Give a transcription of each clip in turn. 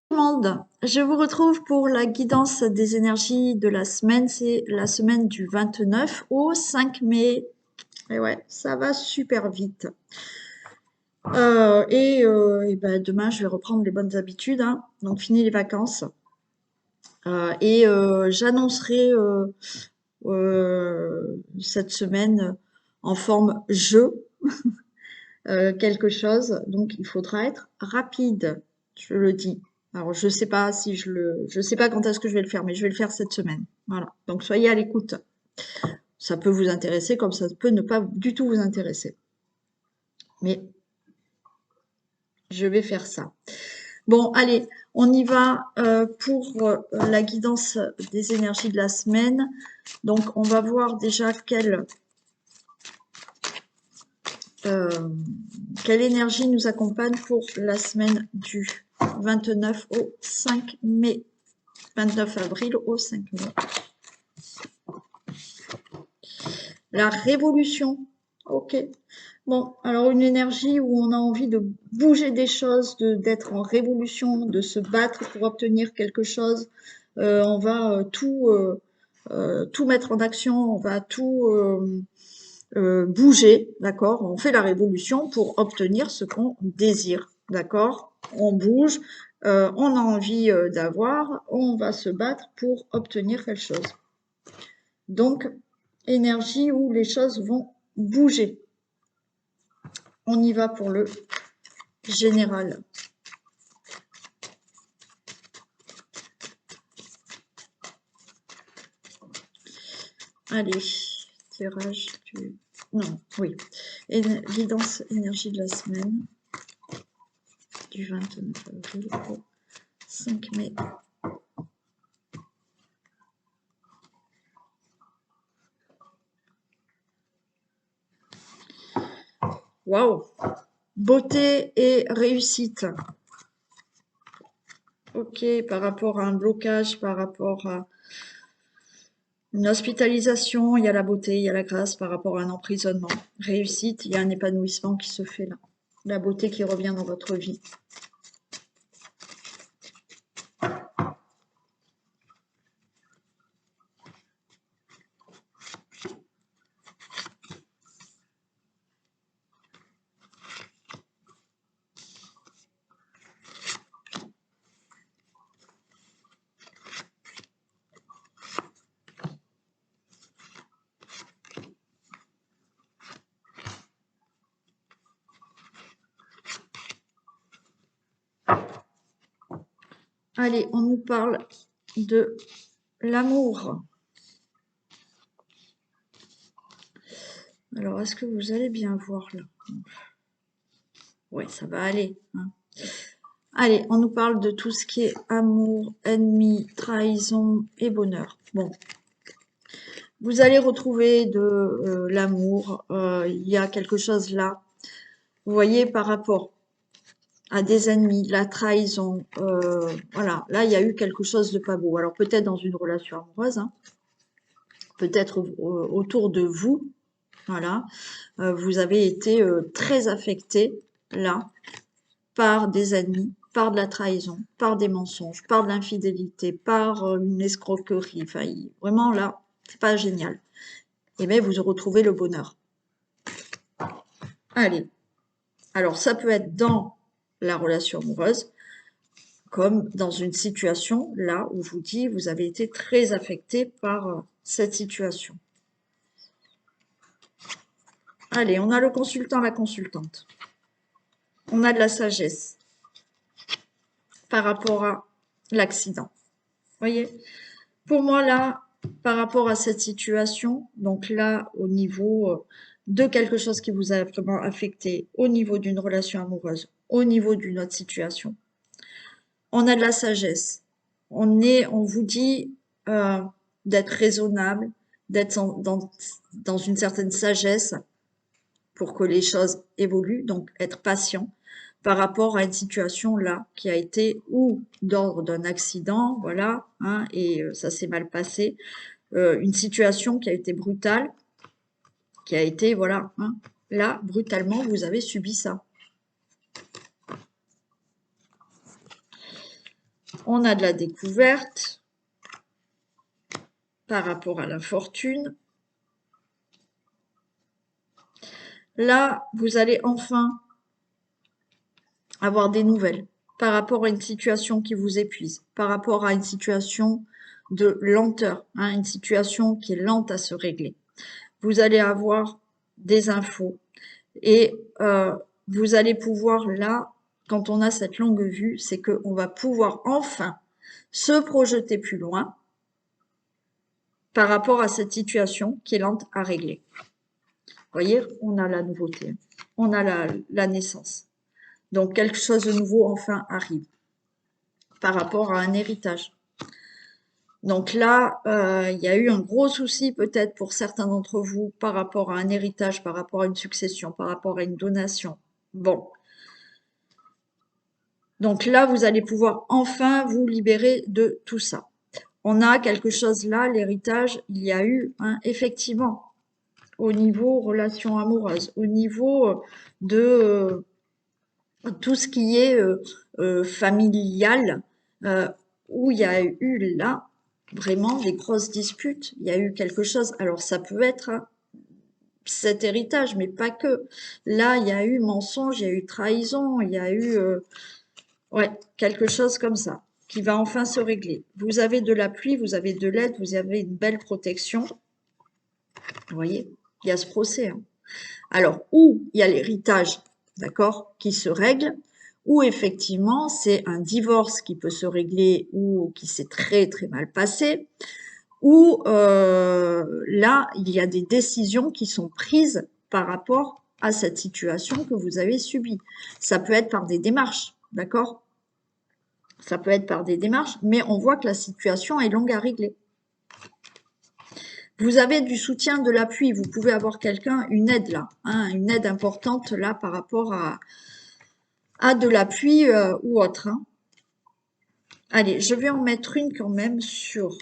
Tout le monde, je vous retrouve pour la guidance des énergies de la semaine. C'est la semaine du 29 au 5 mai. Et ouais, ça va super vite. Et ben, demain, je vais reprendre les bonnes habitudes, hein. Donc, fini les vacances. J'annoncerai cette semaine en forme jeu quelque chose. Donc, il faudra être rapide, je le dis. Alors, je sais pas si je sais pas quand est-ce que je vais le faire, mais je vais le faire cette semaine. Voilà. Donc, soyez à l'écoute. Ça peut vous intéresser comme ça peut ne pas du tout vous intéresser. Mais je vais faire ça. Bon, allez, on y va pour la guidance des énergies de la semaine. Donc, on va voir déjà quelle énergie nous accompagne pour la semaine du 29 au 5 mai. 29 avril au 5 mai. La révolution. Ok. Bon, alors une énergie où on a envie de bouger des choses, d'être en révolution, de se battre pour obtenir quelque chose. On va tout mettre en action, on va tout bouger, d'accord? On fait la révolution pour obtenir ce qu'on désire, d'accord? On bouge, on a envie d'avoir, on va se battre pour obtenir quelque chose. Donc, énergie où les choses vont bouger. On y va pour le général. Allez, tirage du... Non, oui. Guidance énergie de la semaine du 29 avril au 5 mai. Waouh! Beauté et réussite. Ok, par rapport à un blocage, par rapport à une hospitalisation, il y a la beauté, il y a la grâce par rapport à un emprisonnement. Réussite, il y a un épanouissement qui se fait là. La beauté qui revient dans votre vie. Allez, on nous parle de l'amour. Alors, est-ce que vous allez bien voir là? Ouais, ça va aller, hein. Allez, on nous parle de tout ce qui est amour, ennemi, trahison et bonheur. Bon, vous allez retrouver de l'amour. Il y a quelque chose là. Vous voyez, par rapport à des ennemis, la trahison, voilà. Là, il y a eu quelque chose de pas beau. Alors, peut-être dans une relation amoureuse, hein, peut-être autour de vous, voilà. Vous avez été très affecté, là, par des ennemis, par de la trahison, par des mensonges, par de l'infidélité, par une escroquerie. Enfin, vraiment, là, c'est pas génial. Et bien, vous retrouvez le bonheur. Allez. Alors, ça peut être dans la relation amoureuse, comme dans une situation, là, où je vous dis, vous avez été très affecté par cette situation. Allez, on a le consultant, la consultante. On a de la sagesse par rapport à l'accident. Voyez, pour moi, là, par rapport à cette situation, donc là, au niveau de quelque chose qui vous a vraiment affecté, au niveau d'une relation amoureuse, au niveau d'une autre situation, on a de la sagesse. On vous dit d'être raisonnable, d'être dans une certaine sagesse pour que les choses évoluent, donc être patient par rapport à une situation là qui a été ou d'ordre d'un accident, voilà, hein, et ça s'est mal passé, une situation qui a été brutale, qui a été, voilà, hein, là, brutalement, vous avez subi ça. On a de la découverte par rapport à l'infortune. Là, vous allez enfin avoir des nouvelles par rapport à une situation qui vous épuise, par rapport à une situation de lenteur, hein, une situation qui est lente à se régler. Vous allez avoir des infos et vous allez pouvoir là, quand on a cette longue vue, c'est qu'on va pouvoir enfin se projeter plus loin par rapport à cette situation qui est lente à régler. Vous voyez, on a la nouveauté, on a la naissance. Donc quelque chose de nouveau enfin arrive par rapport à un héritage. Donc là, il y a eu un gros souci peut-être pour certains d'entre vous par rapport à un héritage, par rapport à une succession, par rapport à une donation. Bon. Donc là, vous allez pouvoir enfin vous libérer de tout ça. On a quelque chose là, l'héritage, il y a eu, hein, effectivement, au niveau relations amoureuses, au niveau de tout ce qui est familial, où il y a eu là vraiment des grosses disputes. Il y a eu quelque chose. Alors ça peut être hein, cet héritage, mais pas que. Là, il y a eu mensonge, il y a eu trahison, il y a eu ouais quelque chose comme ça qui va enfin se régler. Vous avez de l'appui, vous avez de l'aide, vous avez une belle protection. Vous voyez, il y a ce procès. Hein. Alors, où il y a l'héritage, d'accord, qui se règle, ou effectivement, c'est un divorce qui peut se régler ou qui s'est très très mal passé, ou là, il y a des décisions qui sont prises par rapport à cette situation que vous avez subie. Ça peut être par des démarches, d'accord? Ça peut être par des démarches, mais on voit que la situation est longue à régler. Vous avez du soutien, de l'appui, vous pouvez avoir quelqu'un, une aide là, hein, une aide importante là par rapport à de l'appui ou autre. Hein. Allez, je vais en mettre une quand même sur...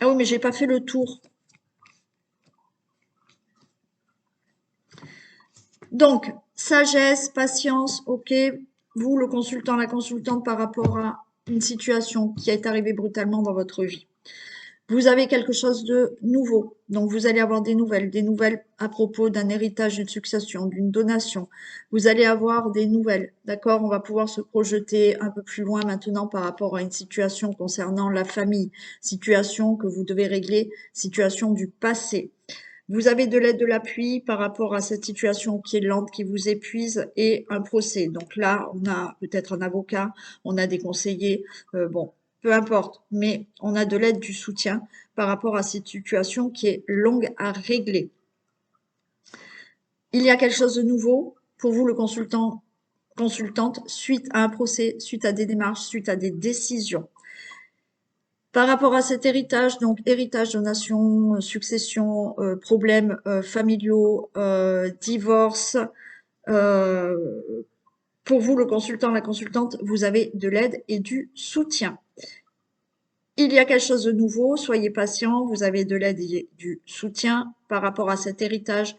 Ah oui, mais j'ai pas fait le tour. Donc, sagesse, patience, ok. Vous, le consultant, la consultante par rapport à une situation qui est arrivée brutalement dans votre vie. Vous avez quelque chose de nouveau. Donc, vous allez avoir des nouvelles à propos d'un héritage, d'une succession, d'une donation. Vous allez avoir des nouvelles, d'accord? On va pouvoir se projeter un peu plus loin maintenant par rapport à une situation concernant la famille, situation que vous devez régler, situation du passé. Vous avez de l'aide, de l'appui par rapport à cette situation qui est lente, qui vous épuise et un procès. Donc là, on a peut-être un avocat, on a des conseillers, bon, peu importe, mais on a de l'aide, du soutien par rapport à cette situation qui est longue à régler. Il y a quelque chose de nouveau pour vous, le consultant, consultante, suite à un procès, suite à des démarches, suite à des décisions. Par rapport à cet héritage, donc héritage, donation, succession, problèmes familiaux, divorce, pour vous, le consultant, la consultante, vous avez de l'aide et du soutien. Il y a quelque chose de nouveau, soyez patient, vous avez de l'aide et du soutien par rapport à cet héritage,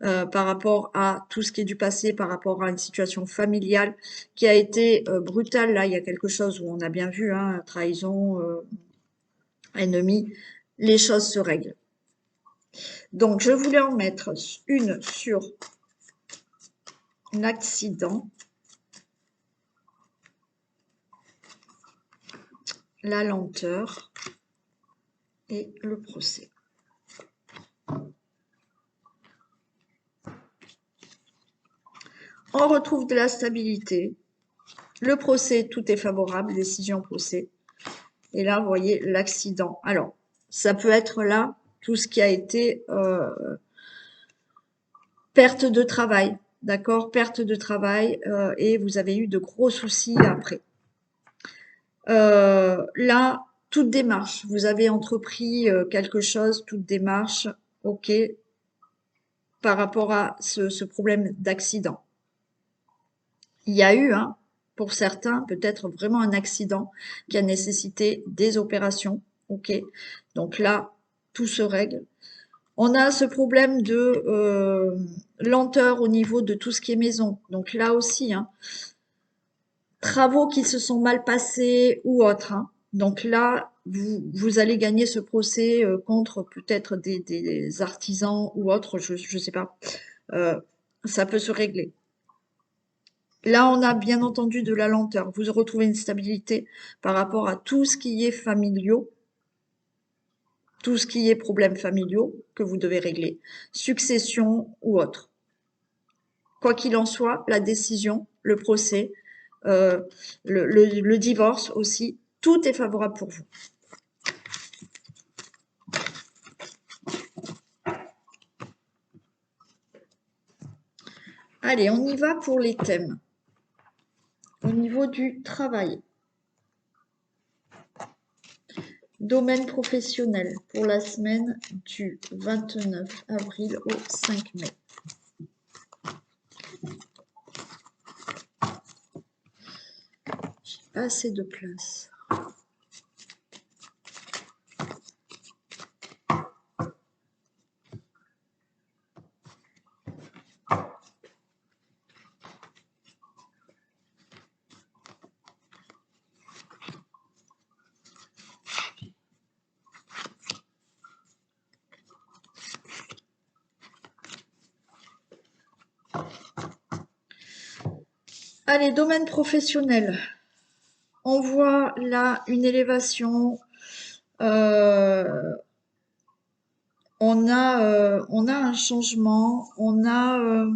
par rapport à tout ce qui est du passé, par rapport à une situation familiale qui a été brutale. Là, il y a quelque chose où on a bien vu, hein, trahison, ennemi, les choses se règlent. Donc, je voulais en mettre une sur l'accident, la lenteur et le procès. On retrouve de la stabilité. Le procès, tout est favorable, décision procès. Et là, vous voyez l'accident. Alors, ça peut être là tout ce qui a été perte de travail, d'accord? Perte de travail et vous avez eu de gros soucis après. Là, toute démarche, vous avez entrepris quelque chose, toute démarche, ok, par rapport à ce problème d'accident. Il y a eu, hein, pour certains, peut-être vraiment un accident qui a nécessité des opérations, ok. Donc là, tout se règle. On a ce problème de lenteur au niveau de tout ce qui est maison. Donc là aussi, hein, travaux qui se sont mal passés ou autres, hein. Donc là, vous allez gagner ce procès contre peut-être des artisans ou autres, je ne sais pas. Euh, Ça peut se régler. Là, on a bien entendu de la lenteur. Vous retrouvez une stabilité par rapport à tout ce qui est familiaux, tout ce qui est problèmes familiaux que vous devez régler, succession ou autre. Quoi qu'il en soit, la décision, le procès, euh, le divorce aussi, tout est favorable pour vous. Allez, on y va pour les thèmes. Au niveau du travail, domaine professionnel pour la semaine du 29 avril au 5 mai. J'ai pas assez de place. Allez, domaine professionnel. On voit là une élévation. On a un changement. On a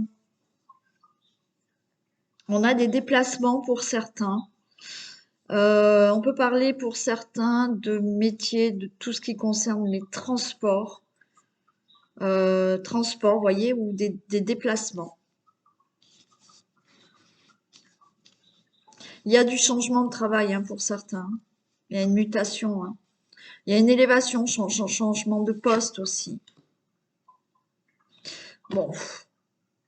des déplacements pour certains. On peut parler pour certains de métiers, de tout ce qui concerne les transports. Transports, voyez, ou des déplacements. Il y a du changement de travail hein, pour certains. Il y a une mutation. Hein. Il y a une élévation, changement de poste aussi. Bon,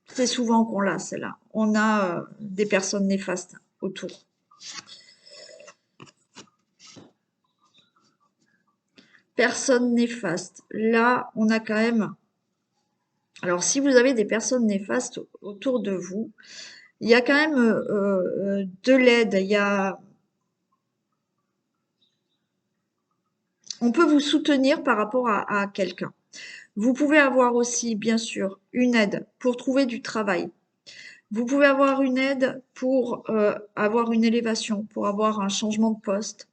c'est souvent qu'on l'a, celle-là. On a des personnes néfastes autour. Personnes néfastes. Là, on a quand même... Alors, si vous avez des personnes néfastes autour de vous, il y a quand même de l'aide. Il y a... On peut vous soutenir par rapport à quelqu'un. Vous pouvez avoir aussi, bien sûr, une aide pour trouver du travail. Vous pouvez avoir une aide pour avoir une élévation, pour avoir un changement de poste.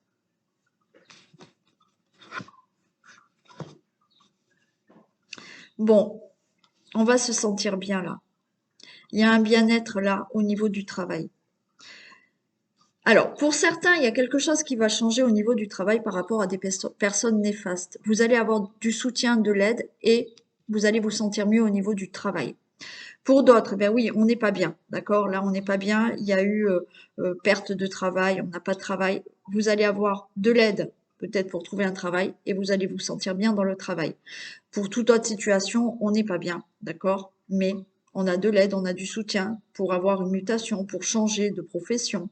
Bon, on va se sentir bien là. Il y a un bien-être là au niveau du travail. Alors, pour certains, il y a quelque chose qui va changer au niveau du travail par rapport à des personnes néfastes. Vous allez avoir du soutien, de l'aide et vous allez vous sentir mieux au niveau du travail. Pour d'autres, ben oui, on n'est pas bien, d'accord? Là, on n'est pas bien. Il y a eu perte de travail, on n'a pas de travail. Vous allez avoir de l'aide, peut-être pour trouver un travail, et vous allez vous sentir bien dans le travail. Pour toute autre situation, on n'est pas bien, d'accord? Mais on a de l'aide, on a du soutien pour avoir une mutation, pour changer de profession,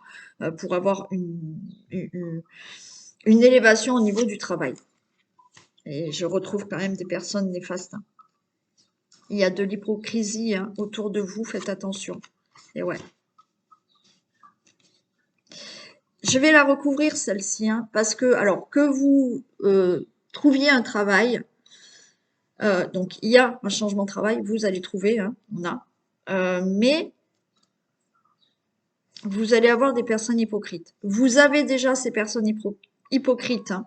pour avoir une élévation au niveau du travail. Et je retrouve quand même des personnes néfastes. Hein. Il y a de l'hypocrisie hein, autour de vous, faites attention. Et ouais. Je vais la recouvrir celle-ci, hein, parce que, alors, que vous trouviez un travail, donc il y a un changement de travail, vous allez trouver, hein, on a, mais vous allez avoir des personnes hypocrites. Vous avez déjà ces personnes hypocrites, hein.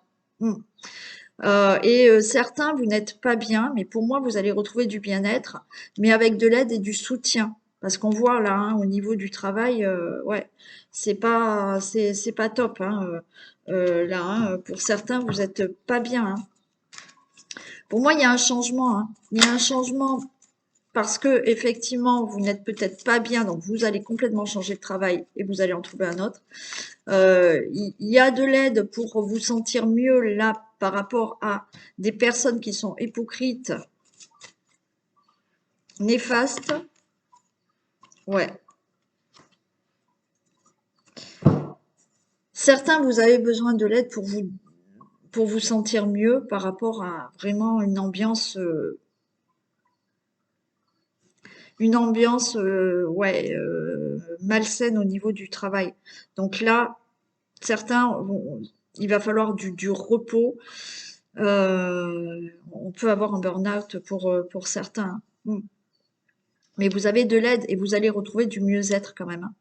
Certains, vous n'êtes pas bien, mais pour moi, vous allez retrouver du bien-être, mais avec de l'aide et du soutien. Parce qu'on voit là, hein, au niveau du travail, ouais, c'est pas top. Hein, là, hein, pour certains, vous êtes pas bien. Hein. Pour moi, il y a un changement. Hein. Il y a un changement parce que effectivement, vous n'êtes peut-être pas bien, donc vous allez complètement changer de travail et vous allez en trouver un autre. Il y a de l'aide pour vous sentir mieux là par rapport à des personnes qui sont hypocrites, néfastes. Ouais. Certains, vous avez besoin de l'aide pour vous sentir mieux par rapport à vraiment une ambiance une ambiance ouais, malsaine au niveau du travail. Donc là, il va falloir du repos. On peut avoir un burn-out pour certains. Mm. Mais vous avez de l'aide et vous allez retrouver du mieux-être quand même.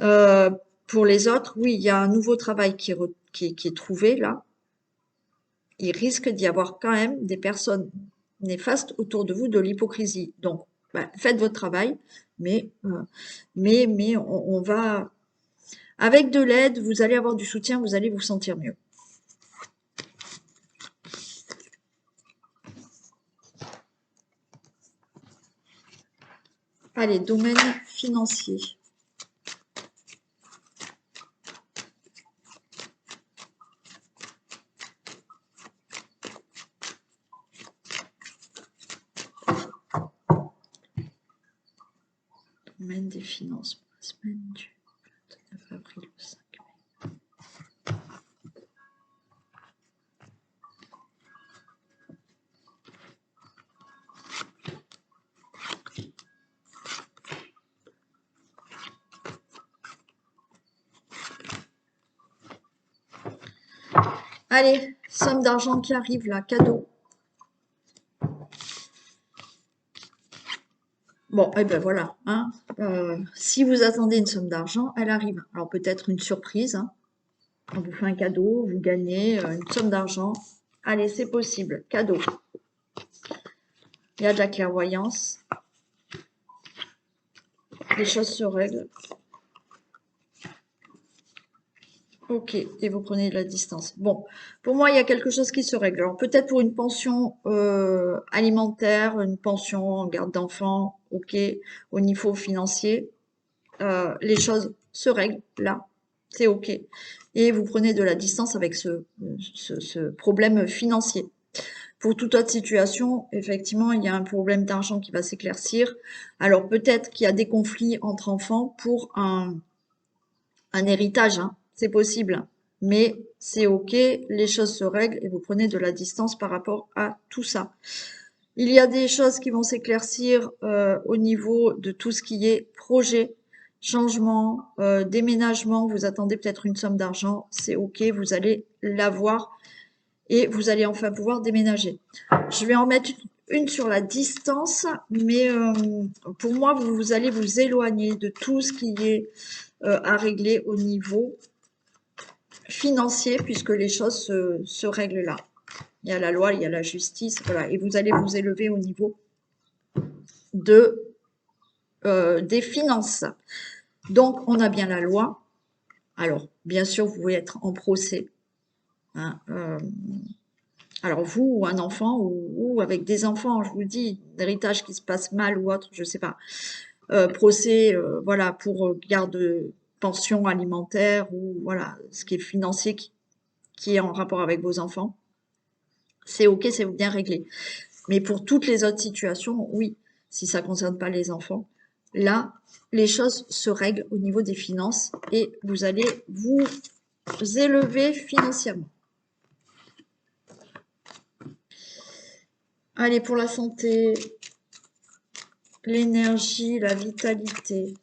Euh, pour les autres, oui, il y a un nouveau travail qui est trouvé là. Il risque d'y avoir quand même des personnes néfastes autour de vous, de l'hypocrisie. Donc, bah, faites votre travail, mais, on va, avec de l'aide, vous allez avoir du soutien, vous allez vous sentir mieux. Allez, domaine financier. Domaine des finances. Semaine du 29 avril au 5 mai. Allez, somme d'argent qui arrive là, cadeau. Bon, et ben voilà. Hein, si vous attendez une somme d'argent, elle arrive. Alors peut-être une surprise. Hein, on vous fait un cadeau, vous gagnez une somme d'argent. Allez, c'est possible. Cadeau. Il y a de la clairvoyance. Les choses se règlent. Ok, et vous prenez de la distance. Bon, pour moi, il y a quelque chose qui se règle. Alors peut-être pour une pension alimentaire, une pension en garde d'enfants, ok, au niveau financier, les choses se règlent là, c'est ok. Et vous prenez de la distance avec ce problème financier. Pour toute autre situation, effectivement, il y a un problème d'argent qui va s'éclaircir. Alors peut-être qu'il y a des conflits entre enfants pour un héritage, hein, c'est possible. Mais c'est ok, les choses se règlent et vous prenez de la distance par rapport à tout ça. Il y a des choses qui vont s'éclaircir au niveau de tout ce qui est projet, changement, déménagement. Vous attendez peut-être une somme d'argent, c'est ok, vous allez l'avoir et vous allez enfin pouvoir déménager. Je vais en mettre une sur la distance, mais pour moi, vous allez vous éloigner de tout ce qui est à régler au niveau financier, puisque les choses se règlent là. Il y a la loi, il y a la justice, voilà, et vous allez vous élever au niveau des finances. Donc, on a bien la loi. Alors, bien sûr, vous pouvez être en procès. Hein, alors, vous ou un enfant, ou avec des enfants, je vous dis, d'héritage qui se passe mal ou autre, je sais pas. Procès, voilà, pour garde pension alimentaire ou voilà, ce qui est financier qui est en rapport avec vos enfants. C'est ok, c'est bien réglé. Mais pour toutes les autres situations, oui, si ça ne concerne pas les enfants, là, les choses se règlent au niveau des finances et vous allez vous élever financièrement. Allez, pour la santé, l'énergie, la vitalité.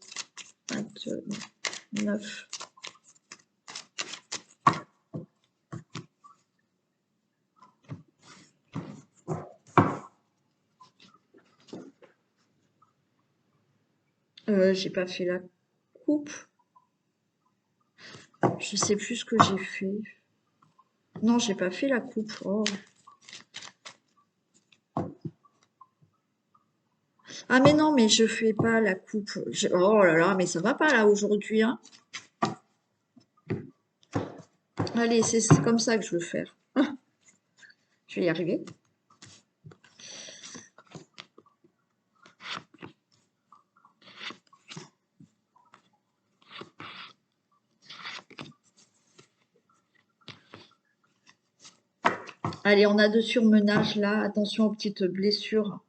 29. J'ai pas fait la coupe. Je sais plus ce que j'ai fait. Non, j'ai pas fait la coupe. Oh. Ah mais non, mais je fais pas la coupe. Oh là là, mais ça va pas là aujourd'hui, hein. Allez, c'est comme ça que je veux faire. Je vais y arriver. Allez, on a de surmenage là. Attention aux petites blessures.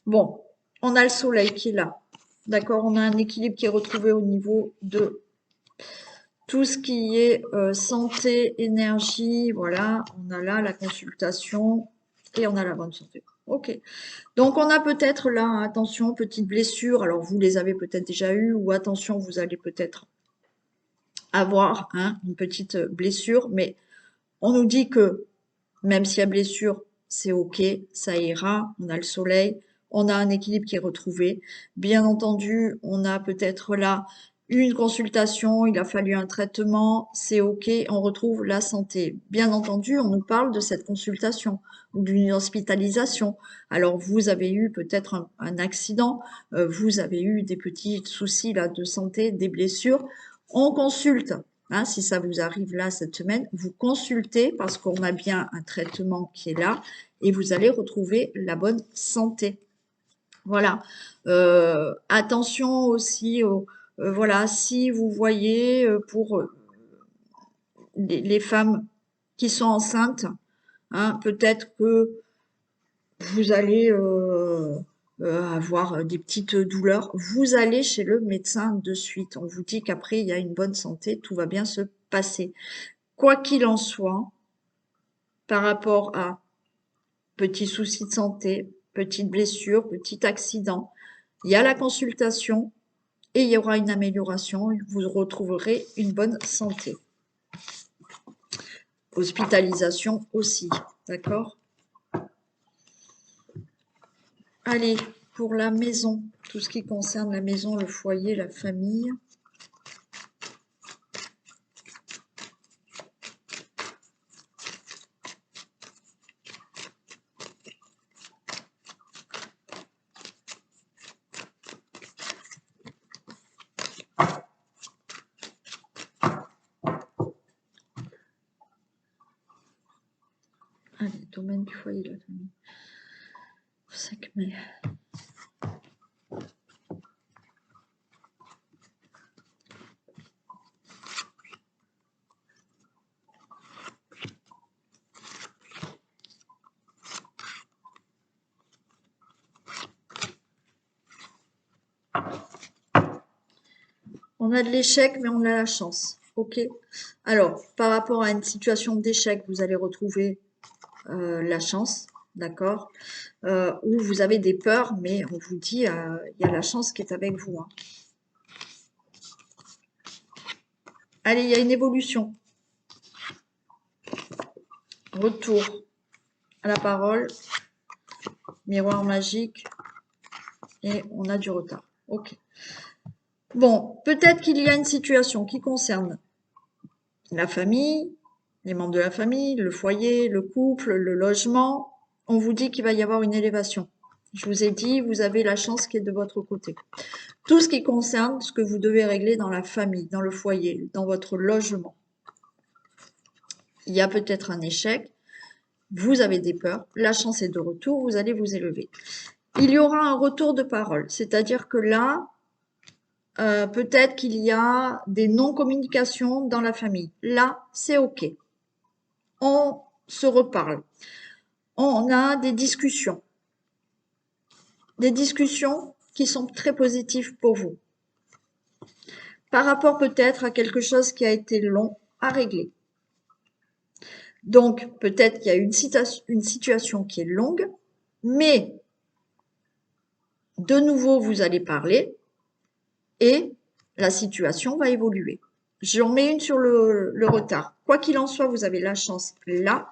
Bon, on a le soleil qui est là. D'accord, on a un équilibre qui est retrouvé au niveau de tout ce qui est santé, énergie. Voilà, on a là la consultation. et on a la bonne santé. Ok. Donc, on a peut-être là, attention, petite blessure. Alors, vous les avez peut-être déjà eues, ou attention, vous allez peut-être avoir une petite blessure, mais on nous dit que même s'il y a blessure, c'est ok, ça ira, on a le soleil, on a un équilibre qui est retrouvé. Bien entendu, on a peut-être là une consultation, il a fallu un traitement, c'est ok, on retrouve la santé. Bien entendu, on nous parle de cette consultation ou d'une hospitalisation. Alors vous avez eu peut-être un accident, vous avez eu des petits soucis là de santé, des blessures. On consulte. Si ça vous arrive là cette semaine, vous consultez parce qu'on a bien un traitement qui est là et vous allez retrouver la bonne santé. Voilà. Attention aussi, voilà, si vous voyez pour les femmes qui sont enceintes, peut-être que vous allez avoir des petites douleurs, vous allez chez le médecin de suite. On vous dit qu'après, il y a une bonne santé, tout va bien se passer. Quoi qu'il en soit, par rapport à petits soucis de santé, petite blessure, petit accident, il y a la consultation et il y aura une amélioration, vous retrouverez une bonne santé. Hospitalisation aussi, d'accord? Allez, pour la maison, tout ce qui concerne la maison, le foyer, la famille. Allez, domaine du foyer, la famille. 5 mai. On a de l'échec, mais on a la chance. Ok. Alors, par rapport à une situation d'échec, vous allez retrouver la chance, d'accord? Ou vous avez des peurs, mais on vous dit, il y a la chance qui est avec vous. Allez, il y a une évolution. Retour à la parole. Miroir magique. Et on a du retard. Ok. Bon, peut-être qu'il y a une situation qui concerne la famille, les membres de la famille, le foyer, le couple, le logement. On vous dit qu'il va y avoir une élévation. Je vous ai dit, vous avez la chance qui est de votre côté. Tout ce qui concerne ce que vous devez régler dans la famille, dans le foyer, dans votre logement. Il y a peut-être un échec, vous avez des peurs, la chance est de retour, vous allez vous élever. Il y aura un retour de parole, c'est-à-dire que là, peut-être qu'il y a des non-communications dans la famille. Là, c'est OK. On se reparle. On a des discussions. Des discussions qui sont très positives pour vous. Par rapport peut-être à quelque chose qui a été long à régler. Donc, peut-être qu'il y a une situation qui est longue, mais de nouveau, vous allez parler et la situation va évoluer. J'en mets une sur le retard. Quoi qu'il en soit, vous avez la chance là.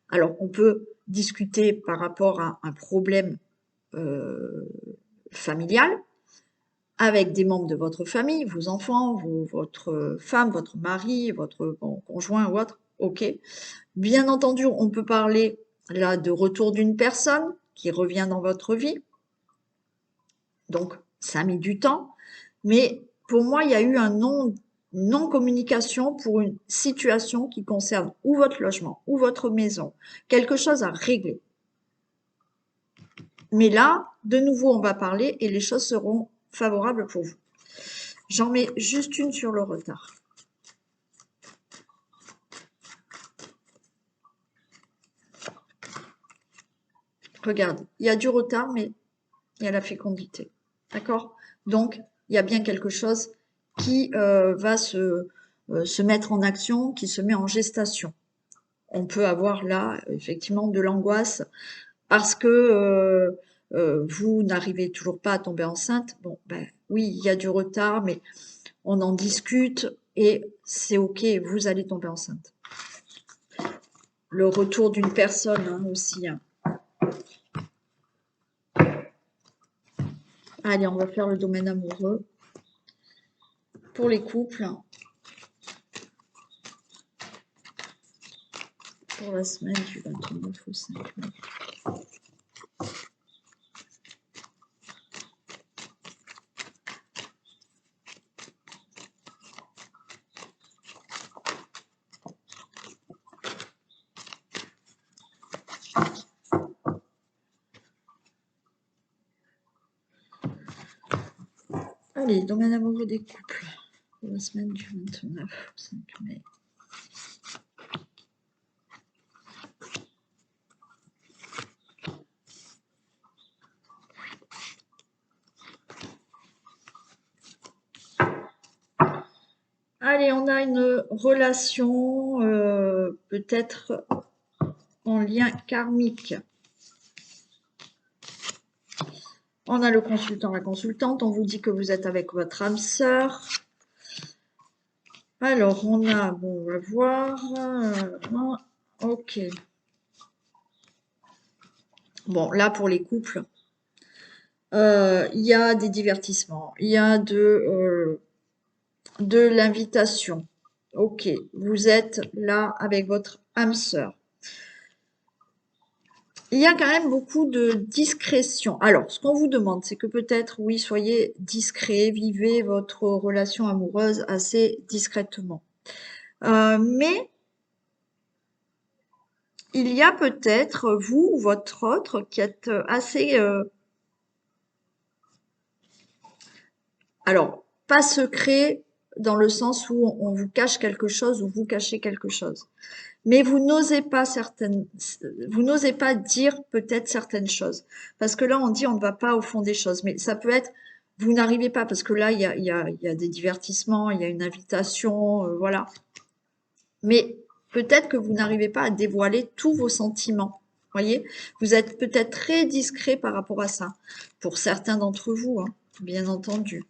Alors, on peut discuter par rapport à un problème familial avec des membres de votre famille, vos enfants, votre femme, votre mari, votre conjoint ou autre. OK. Bien entendu, on peut parler là de retour d'une personne qui revient dans votre vie. Donc, ça a mis du temps. Mais pour moi, il y a eu un non-communication pour une situation qui concerne ou votre logement ou votre maison. Quelque chose à régler. Mais là, de nouveau, on va parler et les choses seront favorables pour vous. J'en mets juste une sur le retard. Regardez, il y a du retard, mais il y a la fécondité. D'accord? Donc, il y a bien quelque chose qui va se mettre en action, qui se met en gestation. On peut avoir là, effectivement, de l'angoisse parce que vous n'arrivez toujours pas à tomber enceinte. Bon, ben oui, il y a du retard, mais on en discute et c'est ok, vous allez tomber enceinte. Le retour d'une personne hein, aussi. Hein. Allez, on va faire le domaine amoureux pour les couples pour la semaine du 29 au 5 mai. Allez, domaine amoureux des couples pour la semaine du 29 au 5 mai. Allez, on a une relation peut-être en lien karmique. On a le consultant, la consultante. On vous dit que vous êtes avec votre âme sœur. Alors, on a, bon, on va voir. Ok. Bon, là, pour les couples, il y a des divertissements. Il y a de l'invitation. Ok, vous êtes là avec votre âme sœur. Il y a quand même beaucoup de discrétion. Alors, ce qu'on vous demande, c'est que peut-être, oui, soyez discret, vivez votre relation amoureuse assez discrètement. Mais il y a peut-être, vous ou votre autre, qui êtes assez... alors, pas secret dans le sens où on vous cache quelque chose ou vous cachez quelque chose. Mais vous n'osez pas dire peut-être certaines choses. Parce que là, on dit on ne va pas au fond des choses. Mais ça peut être, vous n'arrivez pas, parce que là, il y a des divertissements, il y a une invitation, voilà. Mais peut-être que vous n'arrivez pas à dévoiler tous vos sentiments. Voyez, vous êtes peut-être très discret par rapport à ça. Pour certains d'entre vous, hein, bien entendu.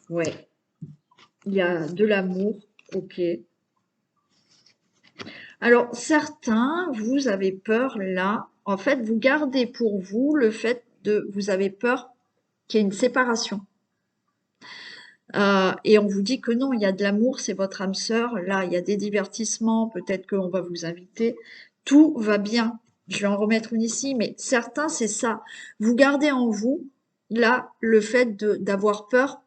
Ouais, il y a de l'amour, ok. Alors, certains, vous avez peur là. En fait, vous gardez pour vous le fait de, vous avez peur qu'il y ait une séparation. Et on vous dit que non, il y a de l'amour, c'est votre âme sœur. Là, il y a des divertissements, peut-être qu'on va vous inviter. Tout va bien. Je vais en remettre une ici, mais certains, c'est ça. Vous gardez en vous, là, le fait d'avoir peur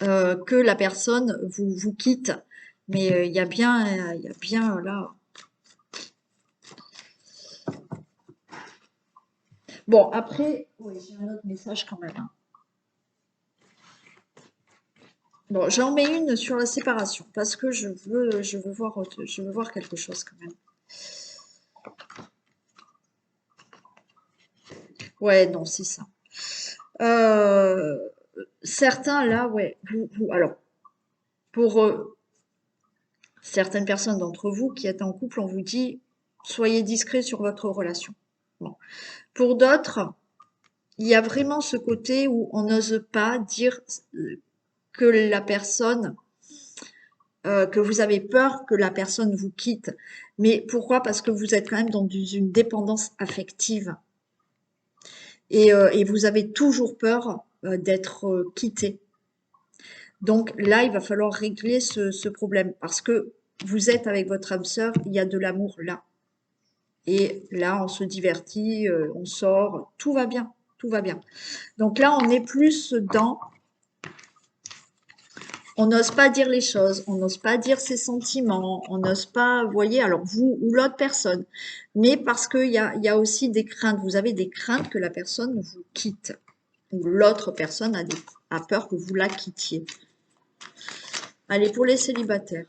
que la personne vous quitte. Mais il y a bien là. Bon, après, oui, j'ai un autre message quand même. Hein. Bon, j'en mets une sur la séparation parce que je veux voir quelque chose quand même. Ouais, non, c'est ça. Euh, certains là, ouais, alors, pour certaines personnes d'entre vous qui êtes en couple, on vous dit soyez discret sur votre relation. Bon. Pour d'autres, il y a vraiment ce côté où on n'ose pas dire que la personne que vous avez peur que la personne vous quitte. Mais pourquoi? Parce que vous êtes quand même dans une dépendance affective et vous avez toujours peur d'être quitté. Donc là, il va falloir régler ce problème parce que vous êtes avec votre âme sœur, il y a de l'amour là. Et là, on se divertit, on sort, tout va bien, tout va bien. Donc là, on est plus dans on n'ose pas dire les choses, on n'ose pas dire ses sentiments, on n'ose pas, vous voyez, alors vous ou l'autre personne. Mais parce qu'il y a aussi des craintes, vous avez des craintes que la personne vous quitte. Ou l'autre personne a peur que vous la quittiez. Allez, pour les célibataires.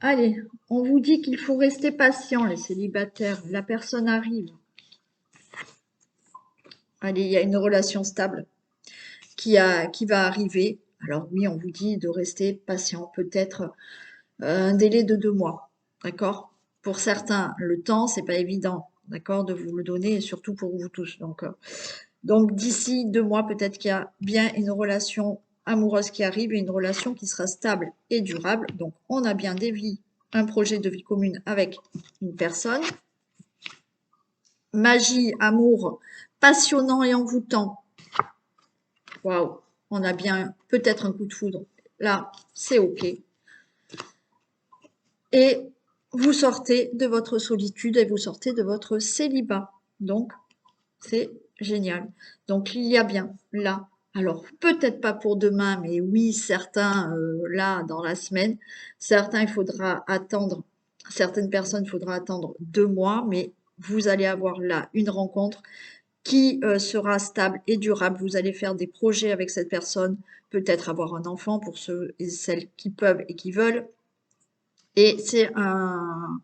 Allez, on vous dit qu'il faut rester patient, les célibataires. La personne arrive. Allez, il y a une relation stable qui va arriver. Alors oui, on vous dit de rester patient, peut-être un délai de 2 mois, d'accord? Pour certains, le temps, c'est pas évident, d'accord, de vous le donner, et surtout pour vous tous. Donc d'ici 2 mois, peut-être qu'il y a bien une relation amoureuse qui arrive et une relation qui sera stable et durable. Donc on a bien des vies, un projet de vie commune avec une personne. Magie, amour, passionnant et envoûtant. Waouh, on a bien peut-être un coup de foudre. Là, c'est OK. Et vous sortez de votre solitude et vous sortez de votre célibat. Donc, c'est génial. Donc, il y a bien là, alors peut-être pas pour demain, mais oui, certains là dans la semaine, certains il faudra attendre, certaines personnes il faudra attendre 2 mois, mais vous allez avoir là une rencontre qui sera stable et durable. Vous allez faire des projets avec cette personne, peut-être avoir un enfant pour ceux et celles qui peuvent et qui veulent. Et c'est un-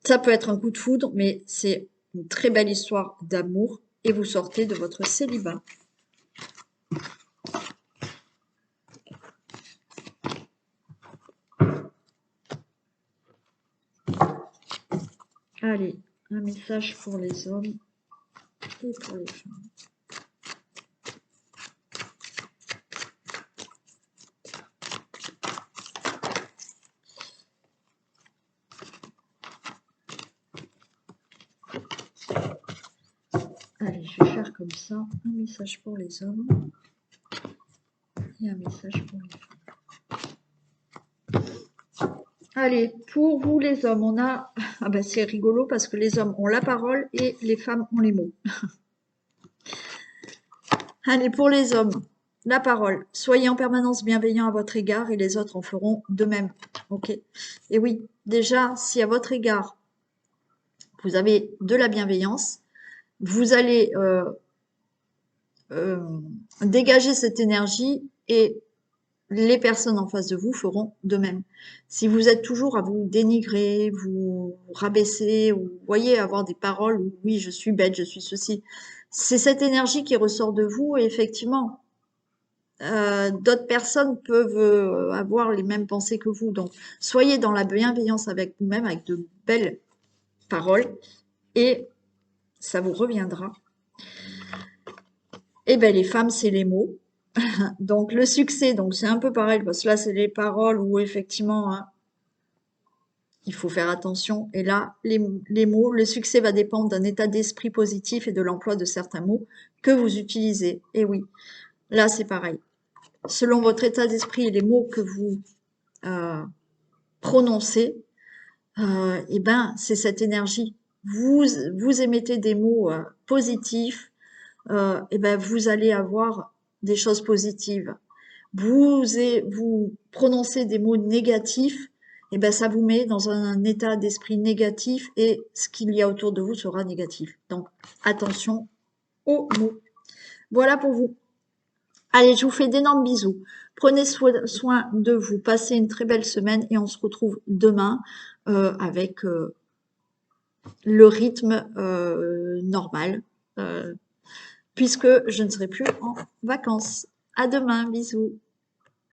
ça peut être un coup de foudre, mais c'est une très belle histoire d'amour et vous sortez de votre célibat. Allez, un message pour les hommes et pour les femmes. Allez, je vais faire comme ça, un message pour les hommes et un message pour les femmes. Allez, pour vous les hommes, on a... Ah ben c'est rigolo parce que les hommes ont la parole et les femmes ont les mots. Allez, pour les hommes, la parole. Soyez en permanence bienveillants à votre égard et les autres en feront de même. Ok. Et oui, déjà, si à votre égard, vous avez de la bienveillance, vous allez euh, dégager cette énergie et les personnes en face de vous feront de même. Si vous êtes toujours à vous dénigrer, vous rabaisser, ou vous voyez, avoir des paroles où oui, je suis bête, je suis ceci, c'est cette énergie qui ressort de vous et effectivement, d'autres personnes peuvent avoir les mêmes pensées que vous. Donc, soyez dans la bienveillance avec vous-même, avec de belles paroles, et ça vous reviendra. Et ben les femmes, c'est les mots. Donc le succès, donc c'est un peu pareil, parce que là, c'est les paroles où effectivement, hein, il faut faire attention. Et là, les mots, le succès va dépendre d'un état d'esprit positif et de l'emploi de certains mots que vous utilisez. Et oui, là, c'est pareil. Selon votre état d'esprit et les mots que vous euh, prononcez, et ben, c'est cette énergie. Vous émettez des mots positifs, et ben, vous allez avoir des choses positives. Vous prononcez des mots négatifs, et ben, ça vous met dans un état d'esprit négatif et ce qu'il y a autour de vous sera négatif. Donc, attention aux mots. Voilà pour vous. Allez, je vous fais d'énormes bisous. Prenez soin de vous. Passez une très belle semaine et on se retrouve demain avec le rythme normal, puisque je ne serai plus en vacances. À demain, bisous.